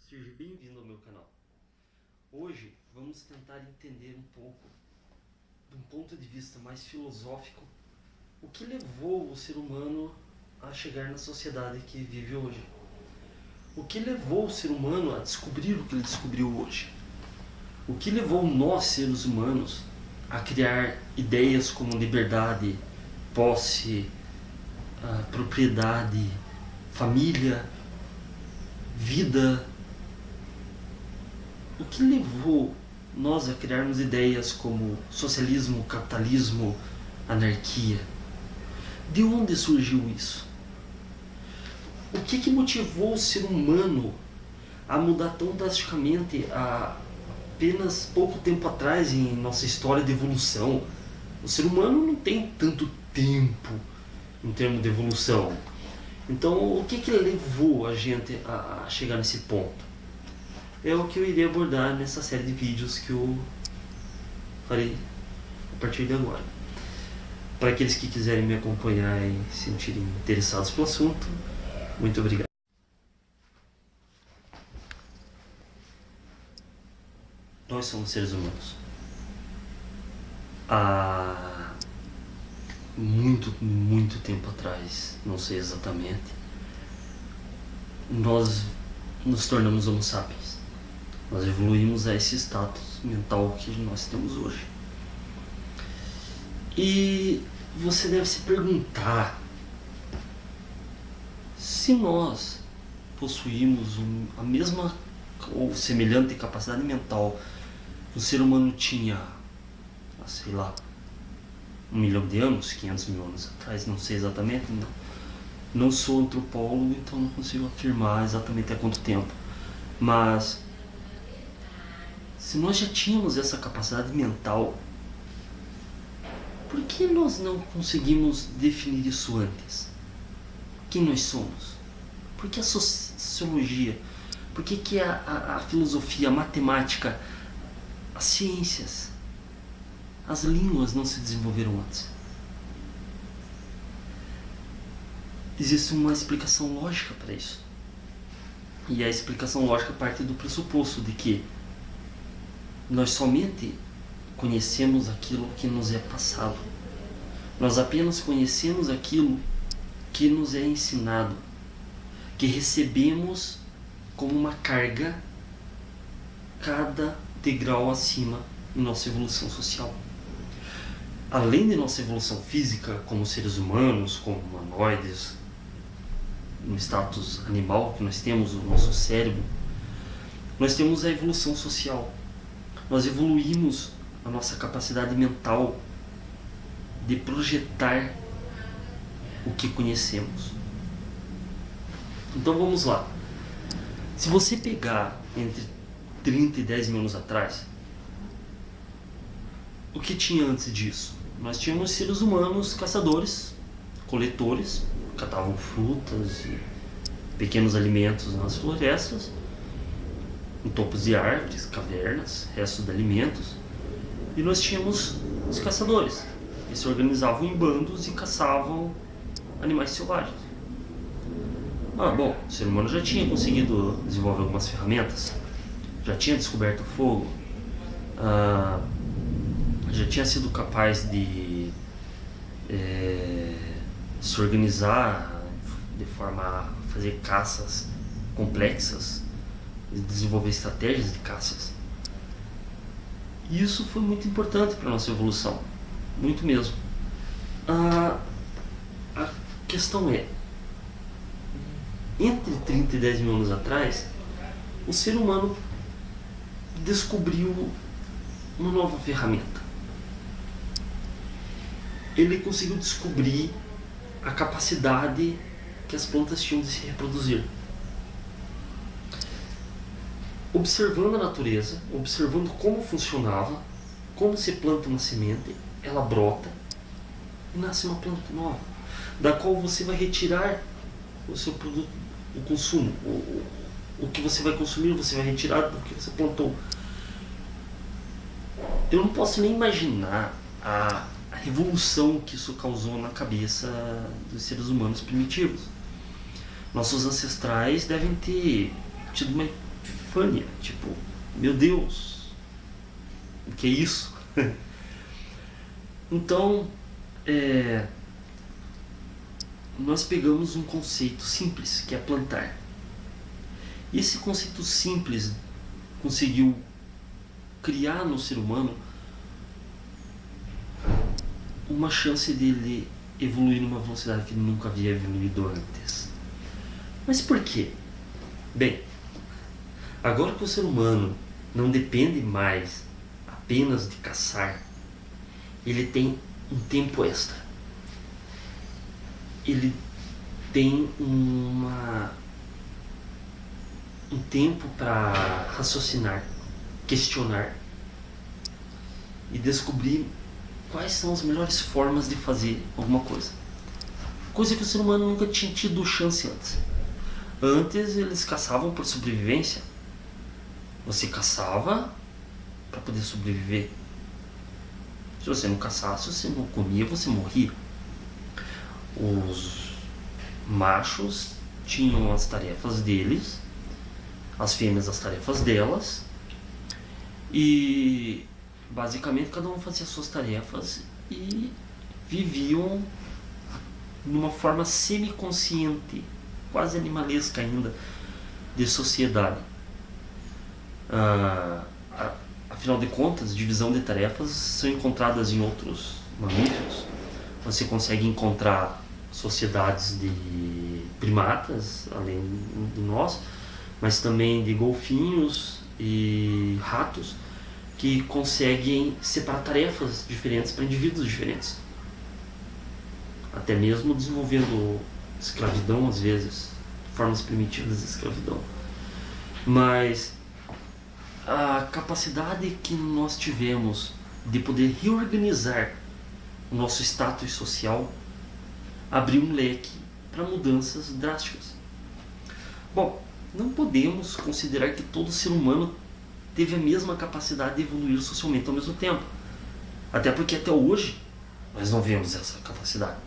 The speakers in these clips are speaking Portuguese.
Seja bem-vindo ao meu canal. Hoje vamos tentar entender um pouco, de um ponto de vista mais filosófico, o que levou o ser humano a chegar na sociedade que vive hoje. O que levou o ser humano a descobrir o que ele descobriu hoje. O que levou nós, seres humanos, a criar ideias como liberdade, posse, propriedade, família, vida. O que levou nós a criarmos ideias como socialismo, capitalismo, anarquia? De onde surgiu isso? O que motivou o ser humano a mudar tão drasticamente há apenas pouco tempo atrás em nossa história de evolução? O ser humano não tem tanto tempo em termos de evolução. Então, o que levou a gente a chegar nesse ponto? É o que eu irei abordar nessa série de vídeos que eu farei a partir de agora. Para aqueles que quiserem me acompanhar e se sentirem interessados pelo assunto, muito obrigado. Nós somos seres humanos. Há muito tempo atrás, não sei exatamente, nós nos tornamos Homo sapiens. Nós evoluímos a esse status mental que nós temos hoje. E você deve se perguntar se nós possuímos a mesma ou semelhante capacidade mental que o ser humano tinha, sei lá, 1 milhão de anos, 500 mil anos atrás, não sei exatamente, não sou antropólogo, então não consigo afirmar exatamente há quanto tempo. Mas se nós já tínhamos essa capacidade mental, por que nós não conseguimos definir isso antes? Quem nós somos? Por que a sociologia? Por que a filosofia, a matemática, as ciências, as línguas não se desenvolveram antes? Existe uma explicação lógica para isso. E a explicação lógica parte do pressuposto de que nós somente conhecemos aquilo que nos é passado. Nós apenas conhecemos aquilo que nos é ensinado, que recebemos como uma carga cada degrau acima em nossa evolução social. Além de nossa evolução física como seres humanos, como humanoides, no status animal que nós temos, o nosso cérebro, nós temos a evolução social. Nós evoluímos a nossa capacidade mental de projetar o que conhecemos. Então vamos lá. Se você pegar entre 30 e 10 mil anos atrás, o que tinha antes disso? Nós tínhamos seres humanos caçadores, coletores, catavam frutas e pequenos alimentos nas florestas, em topos de árvores, cavernas, restos de alimentos. E nós tínhamos os caçadores. Eles se organizavam em bandos e caçavam animais selvagens. Bom, o ser humano já tinha conseguido desenvolver algumas ferramentas, já tinha descoberto o fogo, já tinha sido capaz de se organizar de forma a fazer caças complexas, desenvolver estratégias de caças. E isso foi muito importante para a nossa evolução, muito mesmo. A questão é, entre 30 e 10 mil anos atrás, o ser humano descobriu uma nova ferramenta. Ele conseguiu descobrir a capacidade que as plantas tinham de se reproduzir. Observando a natureza, observando como funcionava, como se planta uma semente, ela brota e nasce uma planta nova, da qual você vai retirar o seu produto, o consumo, o que você vai consumir, você vai retirar do que você plantou. Eu não posso nem imaginar a revolução que isso causou na cabeça dos seres humanos primitivos. Nossos ancestrais devem ter tido uma epifânia, tipo, meu Deus, o que é isso? Então, nós pegamos um conceito simples, que é plantar. E esse conceito simples conseguiu criar no ser humano uma chance dele evoluir numa velocidade que ele nunca havia evoluído antes. Mas por quê? Bem, agora que o ser humano não depende mais apenas de caçar, ele tem um tempo extra. Ele tem um tempo para raciocinar, questionar e descobrir quais são as melhores formas de fazer alguma coisa. Coisa que o ser humano nunca tinha tido chance antes. Antes eles caçavam por sobrevivência. Você caçava para poder sobreviver. Se você não caçasse, você não comia, você morria. Os machos tinham as tarefas deles, as fêmeas as tarefas delas, e basicamente cada um fazia suas tarefas e viviam numa forma semi-consciente, quase animalesca ainda, de sociedade. Afinal de contas, divisão de tarefas são encontradas em outros mamíferos. Você consegue encontrar sociedades de primatas, além de nós, mas também de golfinhos e ratos, que conseguem separar tarefas diferentes para indivíduos diferentes. Até mesmo desenvolvendo escravidão, às vezes, formas primitivas de escravidão. Mas a capacidade que nós tivemos de poder reorganizar o nosso status social abriu um leque para mudanças drásticas. Bom, não podemos considerar que todo ser humano teve a mesma capacidade de evoluir socialmente ao mesmo tempo. Até porque até hoje nós não vemos essa capacidade.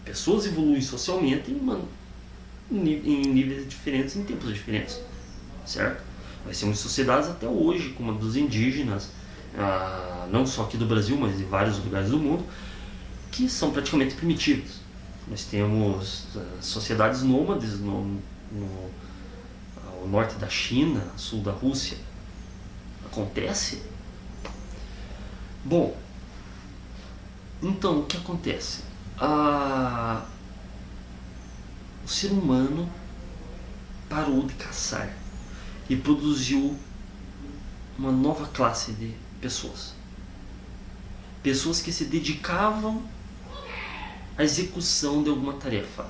Pessoas evoluem socialmente em níveis diferentes, em tempos diferentes, certo? Nós temos sociedades até hoje, como a dos indígenas, não só aqui do Brasil, mas em vários lugares do mundo, que são praticamente primitivas. Nós temos sociedades nômades no norte da China, sul da Rússia. Acontece? Bom, então o que acontece? O ser humano parou de caçar e produziu uma nova classe de pessoas. Pessoas que se dedicavam à execução de alguma tarefa.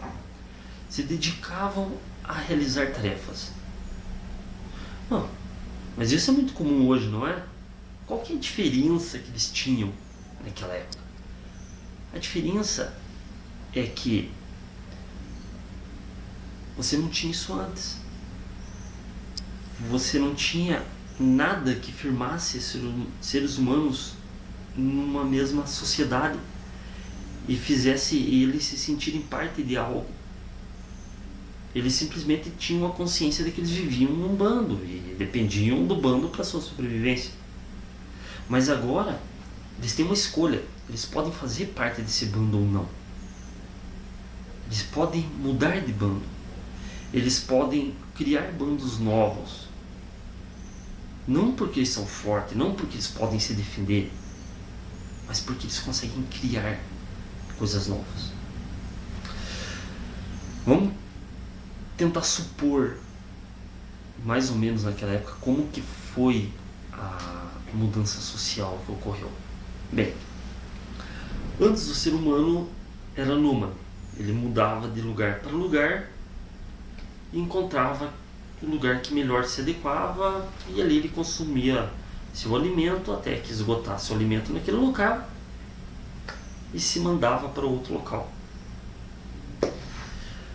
Se dedicavam a realizar tarefas. Não, mas isso é muito comum hoje, não é? Qual que é a diferença que eles tinham naquela época? A diferença é que você não tinha isso antes. Você não tinha nada que firmasse seres humanos numa mesma sociedade e fizesse eles se sentirem parte de algo. Eles simplesmente tinham a consciência de que eles viviam num bando e dependiam do bando para sua sobrevivência. Mas agora eles têm uma escolha. Eles podem fazer parte desse bando ou não. Eles podem mudar de bando. Eles podem criar bandos novos. Não porque eles são fortes, não porque eles podem se defender, mas porque eles conseguem criar coisas novas. Vamos tentar supor, mais ou menos naquela época, como que foi a mudança social que ocorreu. Bem, antes o ser humano era nômade. Ele mudava de lugar para lugar e encontrava o lugar que melhor se adequava, e ali ele consumia seu alimento até que esgotasse o alimento naquele local e se mandava para outro local.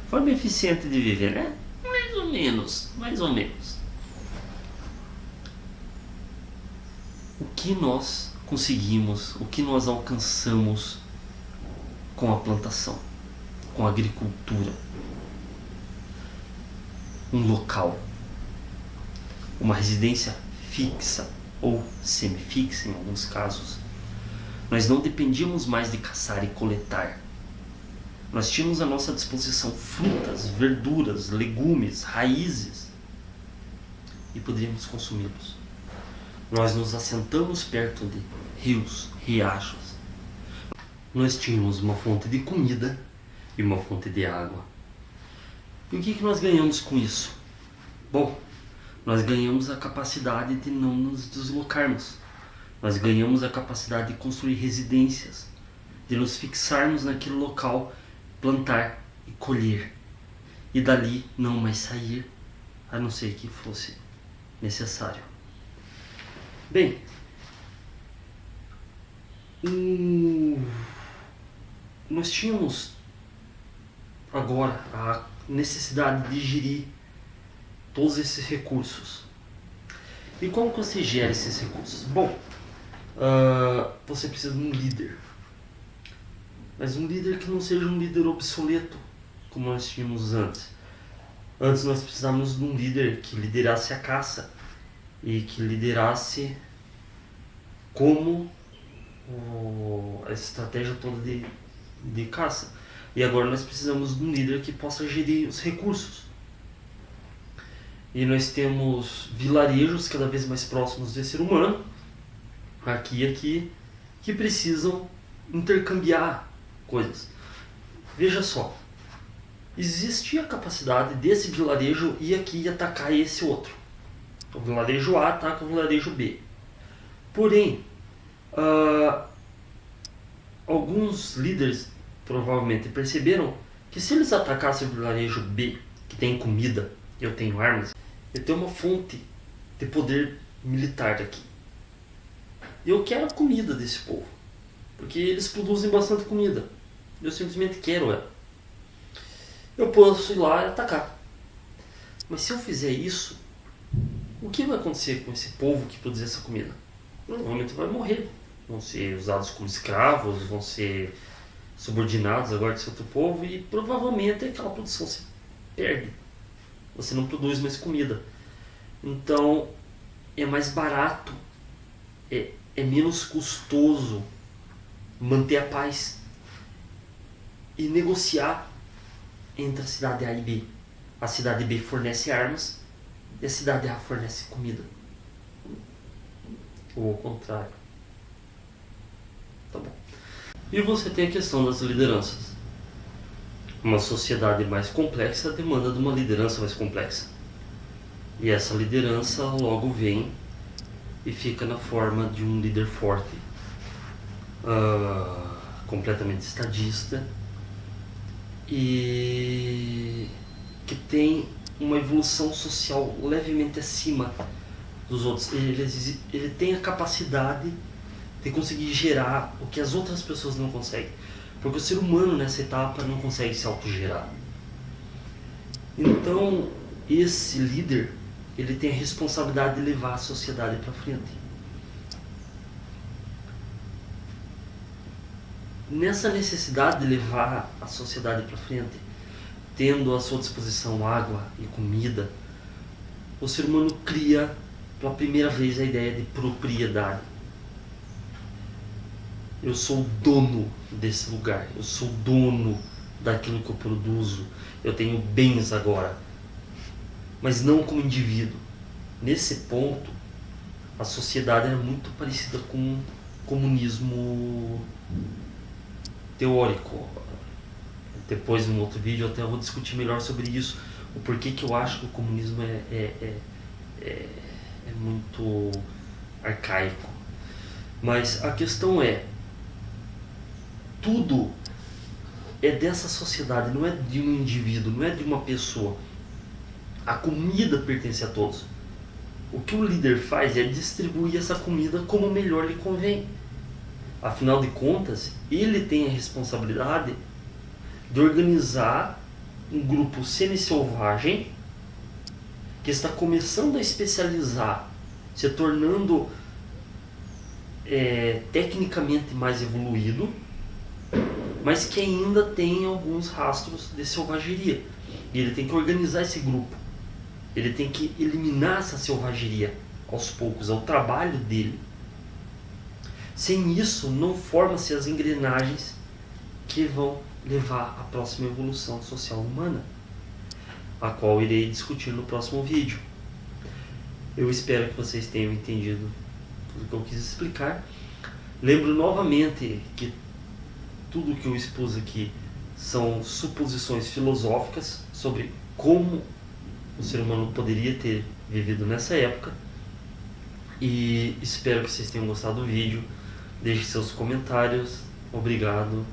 Forma eficiente de viver, né? Mais ou menos, mais ou menos. O que nós conseguimos, o que nós alcançamos com a plantação, com a agricultura? Um local, uma residência fixa ou semifixa em alguns casos, nós não dependíamos mais de caçar e coletar. Nós tínhamos à nossa disposição frutas, verduras, legumes, raízes e poderíamos consumi-los. Nós nos assentamos perto de rios, riachos. Nós tínhamos uma fonte de comida e uma fonte de água. E o que nós ganhamos com isso? Bom, nós ganhamos a capacidade de não nos deslocarmos. Nós ganhamos a capacidade de construir residências, de nos fixarmos naquele local, plantar e colher. E dali não mais sair, a não ser que fosse necessário. Bem, nós tínhamos agora a necessidade de gerir todos esses recursos. E como que você gera esses recursos? Bom, você precisa de um líder. Mas um líder que não seja um líder obsoleto, como nós tínhamos antes. Antes nós precisávamos de um líder que liderasse a caça e que liderasse como a estratégia toda de caça. E agora nós precisamos de um líder que possa gerir os recursos. E nós temos vilarejos cada vez mais próximos do ser humano, aqui e aqui, que precisam intercambiar coisas. Veja só, existe a capacidade desse vilarejo ir aqui e atacar esse outro. O vilarejo A ataca o vilarejo B. Porém, alguns líderes provavelmente perceberam que se eles atacassem o vilarejo B, que tem comida, eu tenho armas, eu tenho uma fonte de poder militar daqui. Eu quero a comida desse povo, porque eles produzem bastante comida. Eu simplesmente quero ela. Eu posso ir lá e atacar. Mas se eu fizer isso, o que vai acontecer com esse povo que produz essa comida? Provavelmente vai morrer. Vão ser usados como escravos, vão ser subordinados agora desse outro povo e provavelmente aquela produção se perde. Você não produz mais comida. Então é mais barato, é menos custoso manter a paz e negociar entre a cidade A e B. A cidade B fornece armas e a cidade A fornece comida. Ou ao contrário. Tá bom. E você tem a questão das lideranças. Uma sociedade mais complexa demanda de uma liderança mais complexa. E essa liderança logo vem e fica na forma de um líder forte, completamente estadista e que tem uma evolução social levemente acima dos outros. Ele tem a capacidade de conseguir gerar o que as outras pessoas não conseguem, porque o ser humano nessa etapa não consegue se autogerar. Então esse líder, ele tem a responsabilidade de levar a sociedade para frente. Nessa necessidade de levar a sociedade para frente, tendo à sua disposição água e comida, o ser humano cria pela primeira vez a ideia de propriedade. Eu sou dono desse lugar, eu sou dono daquilo que eu produzo, eu tenho bens agora, mas não como indivíduo. Nesse ponto, a sociedade era muito parecida com o comunismo teórico. Depois, num outro vídeo, eu até vou discutir melhor sobre isso, o porquê que eu acho que o comunismo é muito arcaico. Mas a questão é, tudo é dessa sociedade, não é de um indivíduo, não é de uma pessoa. A comida pertence a todos. O que o líder faz é distribuir essa comida como melhor lhe convém. Afinal de contas, ele tem a responsabilidade de organizar um grupo semi-selvagem que está começando a especializar, se tornando tecnicamente mais evoluído, mas que ainda tem alguns rastros de selvageria. E ele tem que organizar esse grupo. Ele tem que eliminar essa selvageria aos poucos, é o trabalho dele. Sem isso, não formam-se as engrenagens que vão levar à próxima evolução social humana, a qual irei discutir no próximo vídeo. Eu espero que vocês tenham entendido tudo que eu quis explicar. Lembro novamente que tudo que eu expus aqui são suposições filosóficas sobre como o ser humano poderia ter vivido nessa época. E espero que vocês tenham gostado do vídeo. Deixe seus comentários. Obrigado.